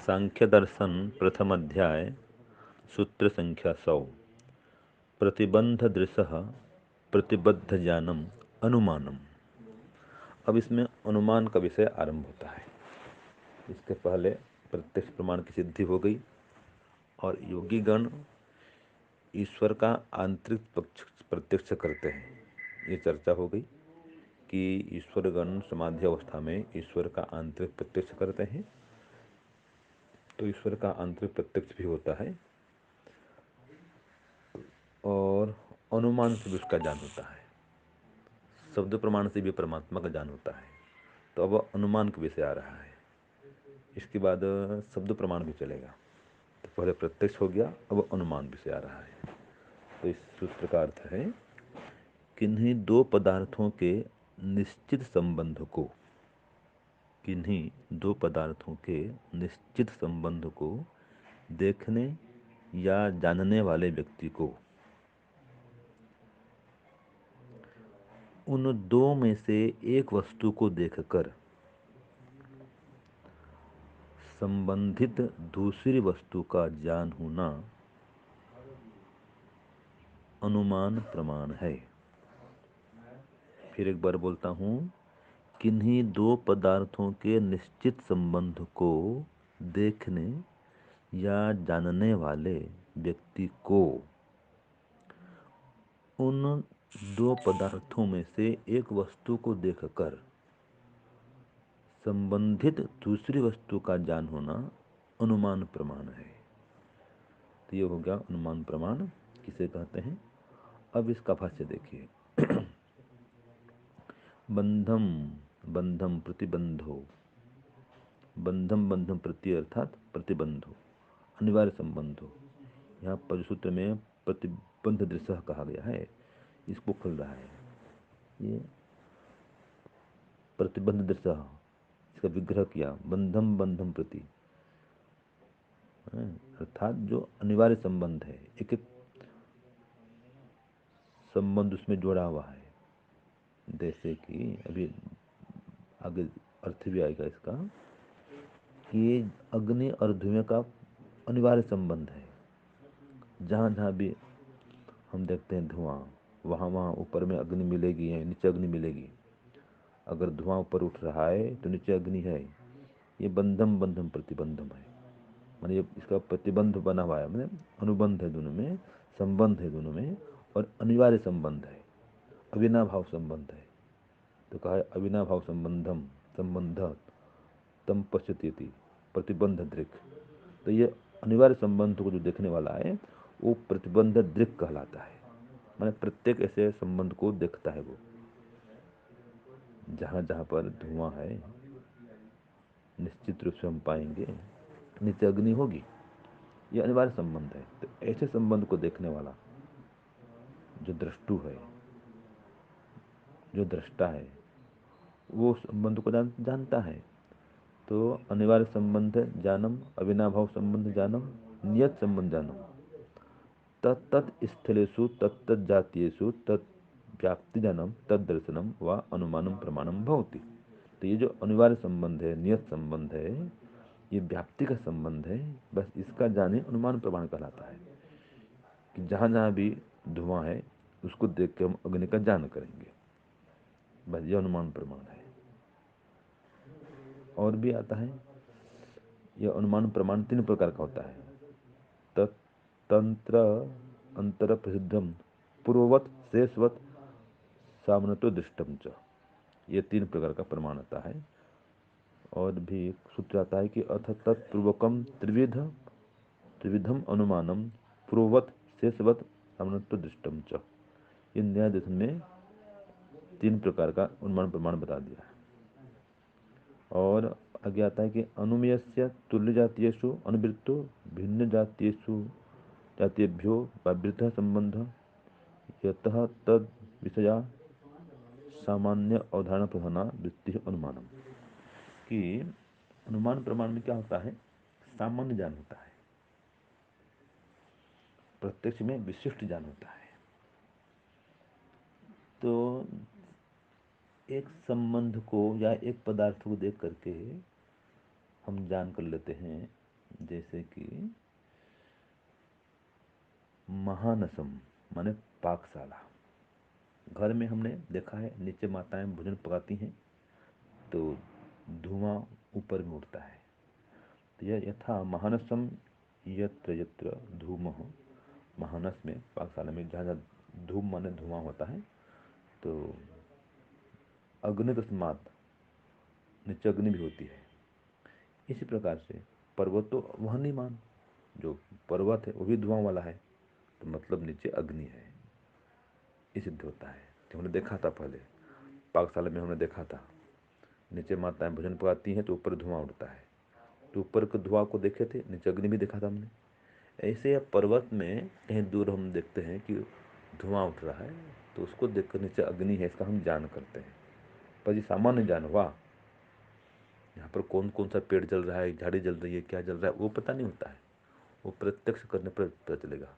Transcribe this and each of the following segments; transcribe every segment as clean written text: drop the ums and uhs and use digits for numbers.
सांख्य दर्शन प्रथम अध्याय सूत्र संख्या 100। प्रतिबंध दृशः प्रतिबद्ध ज्ञानम अनुमानम। अब इसमें अनुमान का विषय आरंभ होता है। इसके पहले प्रत्यक्ष प्रमाण की सिद्धि हो गई और योगी गण ईश्वर का आंतरिक पक्ष प्रत्यक्ष करते हैं। ये चर्चा हो गई कि ईश्वर गण समाधि अवस्था में ईश्वर का आंतरिक प्रत्यक्ष करते हैं, तो ईश्वर का आंतरिक प्रत्यक्ष भी होता है और अनुमान से भी उसका ज्ञान होता है। शब्द प्रमाण से भी परमात्मा का ज्ञान होता है। तो अब अनुमान का विषय आ रहा है। इसके बाद शब्द प्रमाण भी चलेगा। तो पहले प्रत्यक्ष हो गया, अब अनुमान विषय आ रहा है। तो इस सूत्र का अर्थ है किन्हीं दो पदार्थों के निश्चित संबंध को, किन्हीं दो पदार्थों के निश्चित संबंध को देखने या जानने वाले व्यक्ति को उन दो में से एक वस्तु को देखकर संबंधित दूसरी वस्तु का ज्ञान होना अनुमान प्रमाण है। फिर एक बार बोलता हूँ, किन्हीं दो पदार्थों के निश्चित संबंध को देखने या जानने वाले व्यक्ति को उन दो पदार्थों में से एक वस्तु को देखकर संबंधित दूसरी वस्तु का ज्ञान होना अनुमान प्रमाण है। तो ये हो गया अनुमान प्रमाण किसे कहते हैं। अब इसका भाष्य देखिए। बंधम बंधम प्रतिबंधो, बंधम बंधम प्रति अर्थात प्रतिबंधो, अनिवार्य संबंधो। यहाँ पर सूत्र में प्रतिबंध दृश्य कहा गया है, इसको खुल रहा है। ये प्रतिबंध दृश्य, इसका विग्रह किया बंधम बंधम प्रति, अर्थात जो अनिवार्य संबंध है, एक एक संबंध उसमें जोड़ा हुआ है। जैसे कि अभी आगे अर्थ भी आएगा इसका कि अग्नि और धुएं का अनिवार्य संबंध है। जहाँ जहाँ भी हम देखते हैं धुआं, वहाँ वहाँ ऊपर में अग्नि मिलेगी या नीचे अग्नि मिलेगी। अगर धुआं ऊपर उठ रहा है तो नीचे अग्नि है। ये बंधम बंधम प्रतिबंधम है, माने ये इसका प्रतिबंध बना हुआ है, माने अनुबंध है दोनों में, संबंध है दोनों में और अनिवार्य संबंध है, अविनाभाव संबंध है। तो कहा है अविनाभाव संबंधम संबंध तम पश्यति प्रतिबंध दृक्। तो ये अनिवार्य संबंध को जो देखने वाला है वो प्रतिबंध दृक् कहलाता है। माने प्रत्येक ऐसे संबंध को देखता है वो। जहाँ जहाँ पर धुआं है निश्चित रूप से हम पाएंगे नीचे अग्नि होगी, ये अनिवार्य संबंध है। तो ऐसे संबंध को देखने वाला जो दृष्टु है, जो दृष्टा है, वो संबंध को जानता है। तो अनिवार्य संबंध जानम, अविनाभाव संबंध जानम, नियत संबंध जानम, तत्त स्थलेषु तत्त जातीयेषु तत् व्याप्ति जानम तद दर्शनम व अनुमानम प्रमाणम भवति। तो ये जो अनिवार्य संबंध है, नियत संबंध है, ये व्याप्ति का संबंध है। बस इसका जाने अनुमान प्रमाण कहलाता है कि जहाँ जहाँ भी धुआं है उसको देख के हम अग्नि का ज्ञान करेंगे। बस ये अनुमान प्रमाण है। और भी आता है, यह अनुमान प्रमाण 3 प्रकार का होता है। तंत्र अंतर प्रसिद्धम पूर्ववत शेषवत सामनतो दृष्टम च। ये 3 प्रकार का प्रमाण आता है। और भी एक सूत्र आता है कि अथ तत्पूर्वकम त्रिविधम अनुमानम पूर्ववत शेषवत सामनतो दृष्टम च। ये न्याय दर्शन में 3 प्रकार का अनुमान प्रमाण बता दिया है। और आगे आता है कि अनुमेयस्य तुल्य जातीयेषु अनुवृत्तो भिन्न जातीयेषु जातीयेभ्यो व्यावृतः संबंध यतः तद विषया सामान्य अवधारणा प्रधाना वृत्ति अनुमानम। कि अनुमान प्रमाण में क्या होता है? सामान्य ज्ञान होता है, प्रत्यक्ष में विशिष्ट ज्ञान होता है। तो एक संबंध को या एक पदार्थ को देख करके हम जान कर लेते हैं, जैसे कि महानसम माने पाकशाला। घर में हमने देखा है नीचे माताएं भोजन पकाती हैं तो धुआं ऊपर में उठता है। तो यह यथा महानसम यत्र यत्र धूमः, महानस में पाकशाला में जहाँ जहाँ धूम माने धुआं होता है तो अग्नि तस्मात्, नीचे अग्नि भी होती है। इसी प्रकार से पर्वत तो वह नहीं मान, जो पर्वत है वो भी धुआं वाला है, तो मतलब नीचे अग्नि है, ये सिद्ध होता है। तो हमने देखा था पहले पाकशाला में, हमने देखा था नीचे माताएं भोजन पकाती हैं तो ऊपर धुआं उड़ता है, तो ऊपर के धुआं को देखे थे, नीचे अग्नि भी देखा था हमने। ऐसे पर्वत में कहीं दूर हम देखते हैं कि धुआं उठ रहा है तो उसको देखकर नीचे अग्नि है इसका हम ज्ञान करते हैं, पर ये सामान्य ज्ञान हुआ। यहाँ पर कौन कौन सा पेड़ जल रहा है, झाड़ी जल रही है, क्या जल रहा है वो पता नहीं होता है, वो प्रत्यक्ष करने पर पता चलेगा।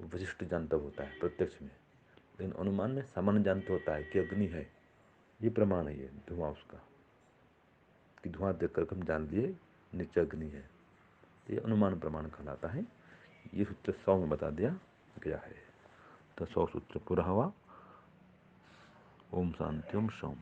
विशिष्ट ज्ञान तब होता है प्रत्यक्ष में, लेकिन अनुमान में सामान्य ज्ञान तो होता है कि अग्नि है, ये प्रमाण है, ये धुआं उसका, कि धुआं देख कर हम जान लिए नीचे अग्नि है, ये अनुमान प्रमाण कहलाता है। ये सूत्र 100 में बता दिया गया है। तो 100 सूत्र पूरा हुआ। ओम शांति ओम शम।